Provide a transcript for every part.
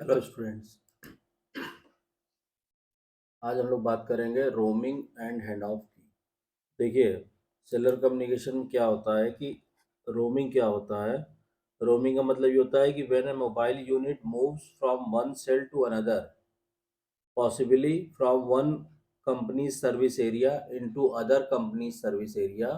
Hello students. आज हम लोग बात करेंगे रोमिंग एंड हैंड ऑफ की। देखिए, सेलर कम्युनिकेशन क्या होता है कि रोमिंग क्या होता है। रोमिंग का मतलब ये होता है कि when a mobile unit moves from one cell to another, possibly from one company service area into other company service area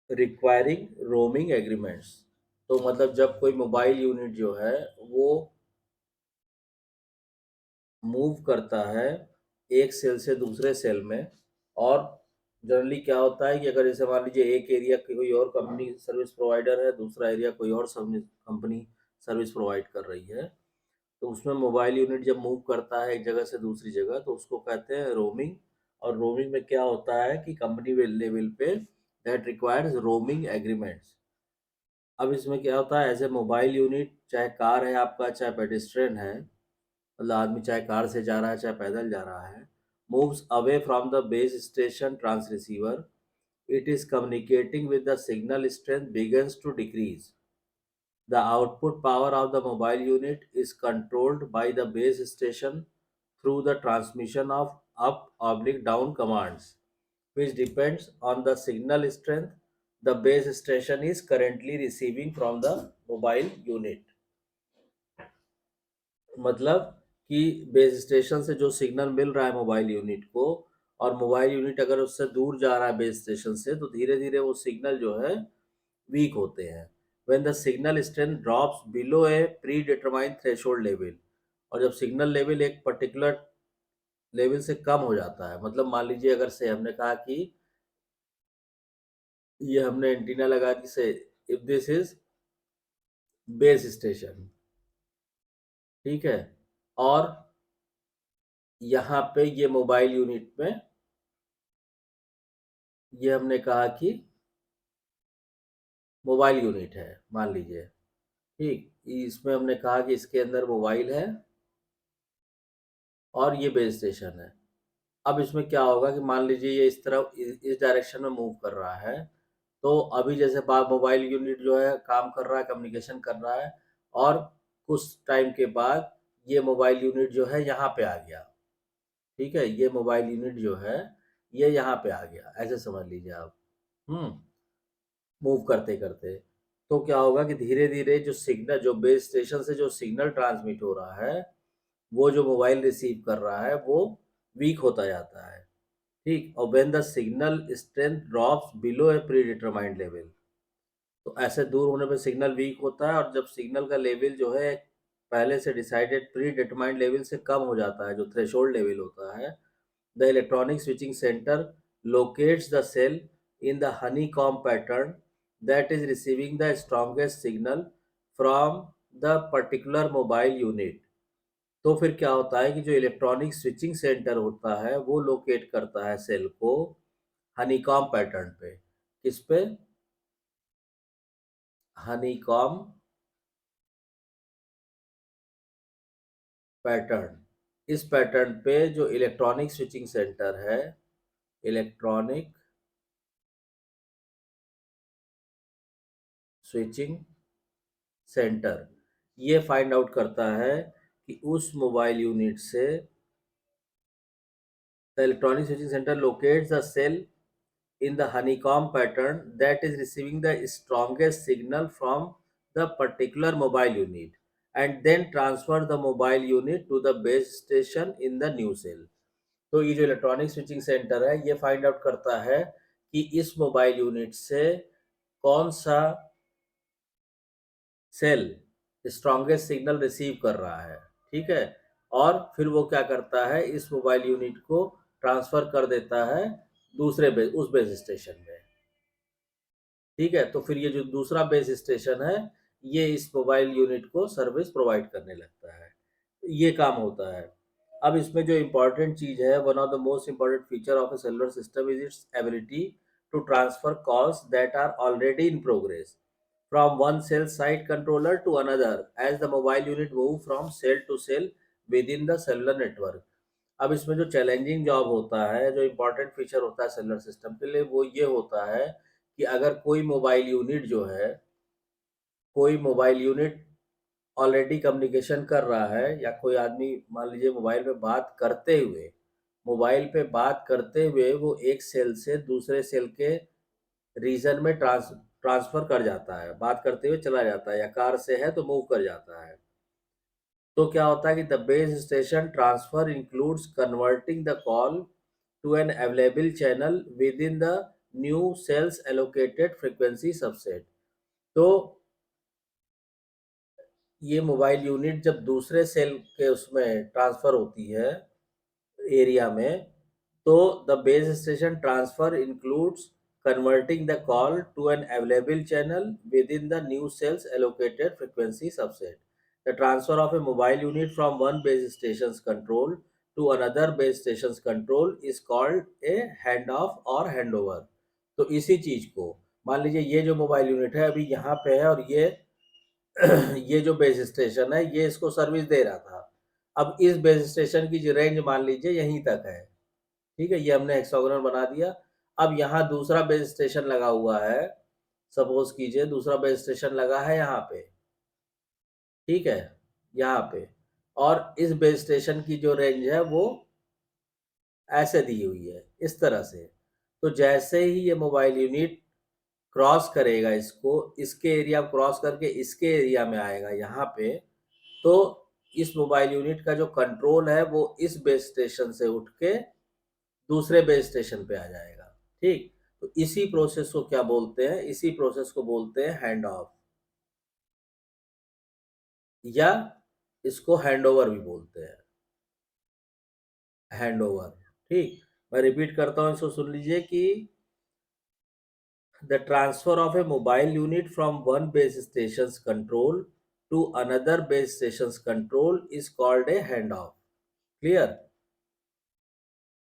requiring roaming agreements. तो मतलब जब कोई मोबाइल यूनिट जो है वो मूव करता है एक सेल से दूसरे सेल में, और जनरली क्या होता है कि अगर जैसे मान लीजिए एक एरिया कोई और कंपनी सर्विस प्रोवाइडर है, दूसरा एरिया कोई और कंपनी सर्विस प्रोवाइड कर रही है, तो उसमें मोबाइल यूनिट जब मूव करता है एक जगह से दूसरी जगह तो उसको कहते हैं रोमिंग। और रोमिंग में क्या होता है कि कंपनी लेवल पे दैट रिक्वायर्स रोमिंग एग्रीमेंट्स। अब इसमें क्या होता है, ऐसे मोबाइल यूनिट चाहे कार है आपका, चाहे पेडिस्ट्रियन है, मतलब आदमी चाहे कार से जा रहा है चाहे पैदल जा रहा है, moves away from the base station trans receiver, it is communicating with the signal strength begins to decrease. The output power of the mobile unit is controlled by the base station through the transmission of up oblique down commands, which depends on the signal strength the base station is currently receiving from the mobile unit. मतलब कि base station से जो signal मिल रहा है mobile unit को, और mobile unit अगर उससे दूर जा रहा है बेस स्टेशन से, तो धीरे धीरे वो सिग्नल जो है वीक होते हैं। When the signal strength drops below A pre determined threshold level, और जब सिग्नल लेवल एक पर्टिकुलर लेवल से कम हो जाता है, मतलब मान लीजिए अगर से हमने कहा कि ये हमने एंटीना लगा दी से, if this is base station, ठीक है, और यहाँ पे ये मोबाइल यूनिट में ये हमने कहा कि मोबाइल यूनिट है, मान लीजिए, ठीक, इसमें हमने कहा कि इसके अंदर मोबाइल है और ये बेस स्टेशन है। अब इसमें क्या होगा कि मान लीजिए ये इस तरफ इस डायरेक्शन में मूव कर रहा है, तो अभी जैसे बात मोबाइल यूनिट जो है काम कर रहा है, कम्युनिकेशन कर रहा है, और कुछ टाइम के बाद ये मोबाइल यूनिट जो है यहाँ पे आ गया, ठीक है, ये मोबाइल यूनिट जो है ये यहाँ पे आ गया, ऐसे समझ लीजिए आप। मूव करते करते तो क्या होगा कि धीरे धीरे जो सिग्नल, जो बेस स्टेशन से जो सिग्नल ट्रांसमिट हो रहा है, वो जो मोबाइल रिसीव कर रहा है वो वीक होता जाता है, ठीक। और when the signal strength drops below A pre determined level, तो ऐसे दूर होने पे सिग्नल वीक होता है, और जब सिग्नल का लेवल जो है पहले से डिसाइडेड प्री डिटरमाइंड लेवल से कम हो जाता है, जो थ्रेशोल्ड लेवल होता है, the electronic switching centre locates the cell in the honeycomb pattern that is receiving the strongest signal from the particular mobile unit। तो फिर क्या होता है कि जो इलेक्ट्रॉनिक स्विचिंग सेंटर होता है वो लोकेट करता है सेल को हनीकॉम पैटर्न पे। किस पे? Honeycomb pattern. इस पैटर्न पे जो इलेक्ट्रॉनिक स्विचिंग सेंटर है, इलेक्ट्रॉनिक स्विचिंग सेंटर, ये फाइंड आउट करता है कि उस मोबाइल यूनिट से, the electronic switching centre locates the cell in the honeycomb pattern that is receiving the strongest signal from the particular mobile unit, and then transfer the mobile unit to the base station in the new cell। तो ये जो electronic switching centre है ये find out करता है कि इस mobile unit से कौन सा सेल स्ट्रॉन्गेस्ट सिग्नल रिसीव कर रहा है, ठीक है, और फिर वो क्या करता है, इस मोबाइल यूनिट को ट्रांसफर कर देता है दूसरे बेस, उस बेस स्टेशन में, ठीक है। तो फिर ये जो दूसरा बेस स्टेशन है ये इस मोबाइल यूनिट को सर्विस प्रोवाइड करने लगता है, ये काम होता है। अब इसमें जो इम्पोर्टेंट चीज है, one of the most important feature of a cellular system is its ability to transfer calls that are already in progress from one cell site controller to another as the mobile unit move from cell to cell within the cellular network। अब इसमें जो challenging job होता है, जो important feature होता है cellular system के लिए, वो ये होता है कि अगर कोई मोबाइल यूनिट जो है, कोई मोबाइल यूनिट ऑलरेडी कम्युनिकेशन कर रहा है, या कोई आदमी मान लीजिए मोबाइल पे बात करते हुए वो एक सेल से दूसरे सेल के रीजन में ट्रांसफर कर जाता है, बात करते हुए चला जाता है, या कार से है तो मूव कर जाता है। तो क्या होता है कि the base station transfer includes converting the call to an available channel within the new cell's allocated frequency subset. तो ये मोबाइल यूनिट जब दूसरे सेल के उसमें ट्रांसफर होती है एरिया में, तो the base station transfer includes converting the call to an available channel within the new cell's allocated frequency subset. The transfer of a mobile unit from one base station control to another base station control is called a hand off और hand over. तो इसी चीज को मान लीजिए ये जो mobile unit है अभी यहाँ पे है, और ये ये जो बेस स्टेशन है ये इसको सर्विस दे रहा था। अब इस बेस स्टेशन की जो रेंज मान लीजिए यहीं तक है, ठीक है, ये हमने हेक्सागोनल बना दिया। अब यहाँ दूसरा बेस स्टेशन लगा हुआ है, सपोज कीजिए दूसरा बेस स्टेशन लगा है यहाँ पे, ठीक है, यहाँ पे, और इस बेस स्टेशन की जो रेंज है वो ऐसे दी हुई है इस तरह से। तो जैसे ही ये मोबाइल यूनिट क्रॉस करेगा इसको, इसके एरिया क्रॉस करके इसके एरिया में आएगा यहाँ पे, तो इस मोबाइल यूनिट का जो कंट्रोल है वो इस बेस स्टेशन से उठ के दूसरे बेस स्टेशन पे आ जाएगा। ठीक, तो इसी प्रोसेस को क्या बोलते हैं, इसी प्रोसेस को बोलते हैं हैंड ऑफ, या इसको हैंड ओवर भी बोलते हैं, हैंड ओवर। ठीक, मैं रिपीट करता हूँ, इसको सुन लीजिए कि the transfer of a mobile unit from one base station's control to another base station's control is called a handoff। Clear?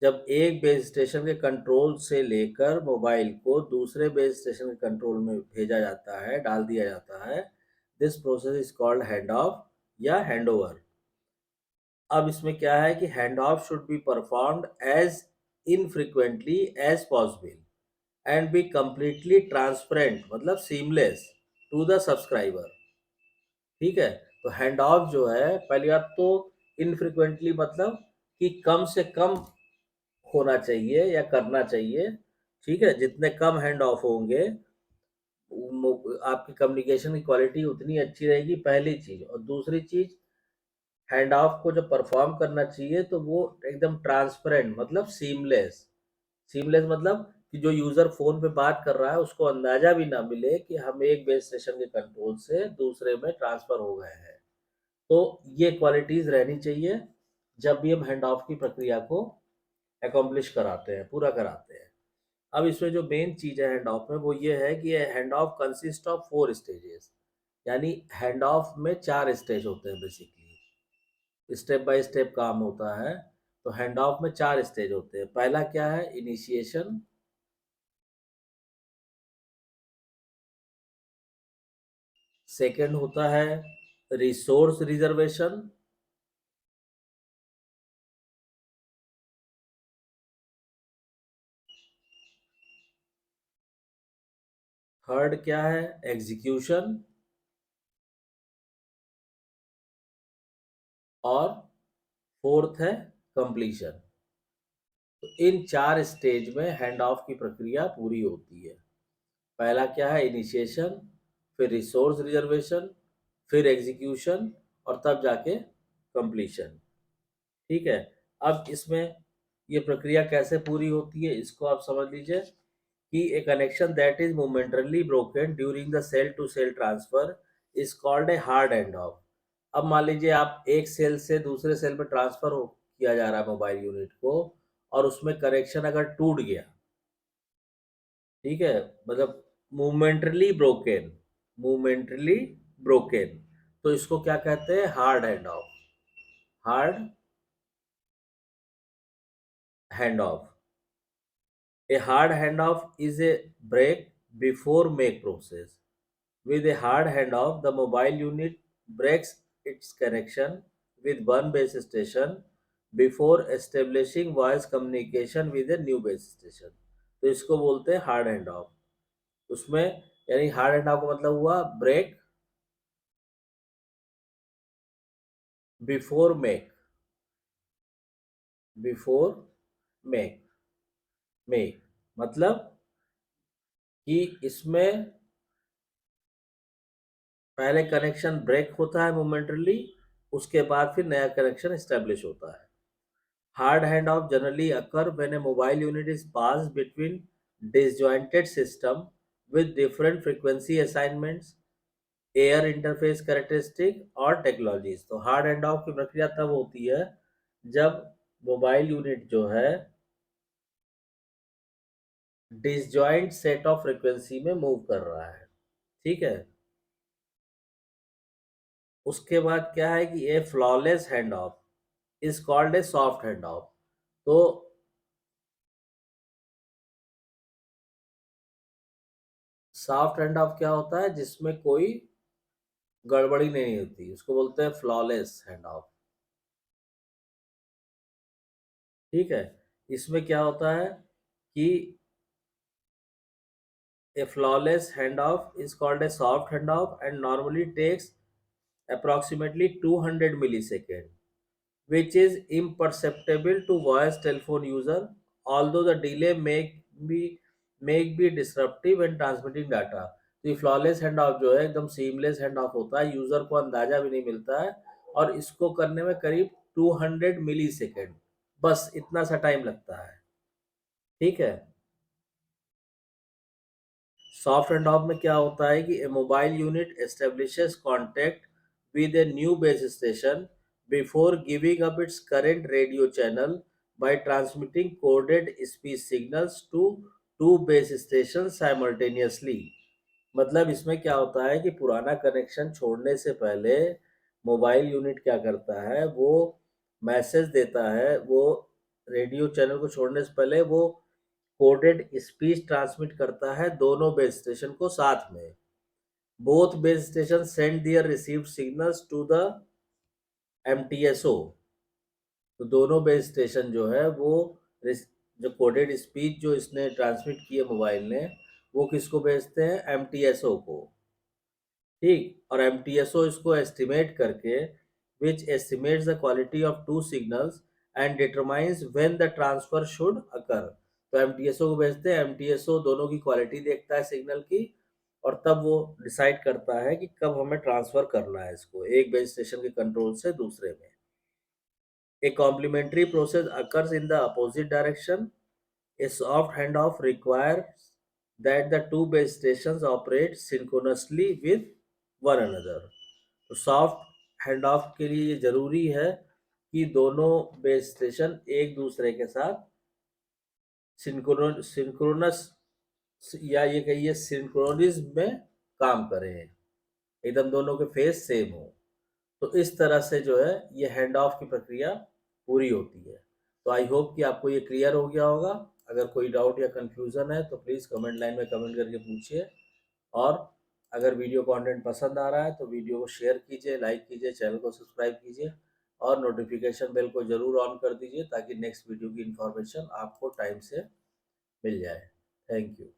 जब एक बेस स्टेशन के कंट्रोल से लेकर मोबाइल को दूसरे बेस स्टेशन के कंट्रोल में भेजा जाता है, डाल दिया जाता है, this process is called hand off या हैंड ओवर। अब इसमें क्या है कि hand off should be performed as infrequently as possible and be completely transparent, मतलब सीमलेस टू द सब्सक्राइबर। ठीक है, तो हैंड ऑफ जो है, पहली बात तो इनफ्रीक्वेंटली मतलब कि कम से कम होना चाहिए या करना चाहिए। ठीक है, जितने कम हैंड ऑफ होंगे आपकी कम्युनिकेशन की क्वालिटी उतनी अच्छी रहेगी, पहली चीज। और दूसरी चीज, हैंड ऑफ को जब परफॉर्म करना चाहिए तो वो एकदम ट्रांसपेरेंट, मतलब सीमलेस। सीमलेस मतलब कि जो यूजर फोन पे बात कर रहा है उसको अंदाजा भी ना मिले कि हम एक बेस स्टेशन के कंट्रोल से दूसरे में ट्रांसफर हो गए हैं। तो ये क्वालिटीज रहनी चाहिए जब भी हम हैंड ऑफ की प्रक्रिया को अकम्प्लिश कराते हैं, पूरा कराते हैं। अब इसमें जो मेन चीज है हैंड ऑफ में वो ये है कि hand of consist of 4 stages, यानी हैंड ऑफ में 4 स्टेज होते हैं बेसिकली, स्टेप बाय स्टेप काम होता है। तो हैंड ऑफ में 4 स्टेज होते हैं। पहला क्या है, इनिशिएशन। सेकंड होता है रिसोर्स रिजर्वेशन। थर्ड क्या है, एग्जीक्यूशन। और फोर्थ है कंप्लीशन। तो इन 4 स्टेज में हैंड ऑफ की प्रक्रिया पूरी होती है। पहला क्या है, इनिशिएशन, फिर रिसोर्स रिजर्वेशन, फिर एग्जीक्यूशन, और तब जाके कंप्लीशन। ठीक है, अब इसमें ये प्रक्रिया कैसे पूरी होती है इसको आप समझ लीजिए कि a connection that is momentarily broken during the cell to cell transfer is called a hard hand off. अब मान लीजिए आप एक सेल से दूसरे सेल में ट्रांसफर हो किया जा रहा है मोबाइल यूनिट को, और उसमें कनेक्शन अगर टूट गया, ठीक है, मतलब मूवमेंटली ब्रोकन, तो इसको क्या कहते हैं, hard hand of. Hard hand of. A hard handoff is a break before make process. With a hard handoff, the mobile unit breaks its connection with one base station before establishing voice communication with a new base station. तो इसको बोलते हैं hard hand of. उसमें यानी hard hand of का मतलब हुआ break before make, before make, make मतलब कि इसमें पहले कनेक्शन ब्रेक होता है मोमेंटरली, उसके बाद फिर नया कनेक्शन एस्टेब्लिश होता है। Hard hand of generally occur when A mobile unit is pass between disjointed system with different frequency assignments, air interface characteristic और टेक्नोलॉजीज। तो हार्ड हैंड ऑफ की प्रक्रिया तब होती है जब मोबाइल यूनिट जो है डिसजॉइंट सेट ऑफ फ्रीक्वेंसी में मूव कर रहा है। ठीक है। उसके बाद क्या है कि a flawless handoff is called a soft handoff. तो सॉफ्ट हैंड ऑफ क्या होता है, जिसमें कोई गड़बड़ी नहीं होती, उसको बोलते हैं फ्लॉलेस हैंड ऑफ। ठीक है। इसमें क्या होता है कि a flawless handoff is called a soft handoff and normally takes approximately 200 millisecond, which is imperceptible to voice telephone user, although the delay may be disruptive when transmitting data। तो ये flawless hand of जो है एकदम seamless hand of होता है, user को अंदाजा भी नहीं मिलता है, और इसको करने में करीब 200 मिली सेकेंड, बस इतना सा टाइम लगता है। ठीक है। सॉफ्ट हैंड ऑफ में क्या होता है कि a mobile unit establishes contact with a new base station before giving up its current radio channel by transmitting coded speech signals to two base stations simultaneously। मतलब इसमें क्या होता है कि पुराना कनेक्शन छोड़ने से पहले मोबाइल यूनिट क्या करता है, वो मैसेज देता है, वो रेडियो चैनल को छोड़ने से पहले वो कोडेड स्पीच ट्रांसमिट करता है दोनों बेस स्टेशन को साथ में। Both base station send their received signals to the MTSO. तो दोनों बेस स्टेशन जो है वो जो कोडेड स्पीच जो इसने ट्रांसमिट की है मोबाइल ने, वो किसको भेजते हैं, एमटीएसओ को। ठीक। और एमटीएसओ इसको एस्टिमेट करके which estimates the quality of two signals and determines when the transfer should occur. तो एमटीएसओ को भेजते हैं, एमटीएसओ दोनों की क्वालिटी देखता है सिग्नल की, और तब वो डिसाइड करता है कि कब हमें ट्रांसफर करना है इसको एक बेस स्टेशन के कंट्रोल से दूसरे में। A complementary process occurs in the opposite direction. A soft handoff requires that the two base stations operate synchronously with one another। तो सॉफ्ट हैंड ऑफ के लिए ये जरूरी है कि दोनों बेस स्टेशन एक दूसरे के साथ सिंक्रोनस या ये कहिए सिंक्रोनिज्म में काम करें, एकदम दोनों के फेस सेम हो। तो इस तरह से जो है ये हैंड ऑफ की प्रक्रिया पूरी होती है। तो आई होप कि आपको ये क्लियर हो गया होगा। अगर कोई डाउट या कंफ्यूजन है तो प्लीज़ कमेंट लाइन में कमेंट करके पूछिए, और अगर वीडियो कंटेंट पसंद आ रहा है तो वीडियो को शेयर कीजिए, लाइक कीजिए, चैनल को सब्सक्राइब कीजिए, और नोटिफिकेशन बेल को ज़रूर ऑन कर दीजिए ताकि नेक्स्ट वीडियो की इन्फॉर्मेशन आपको टाइम से मिल जाए। Thank you.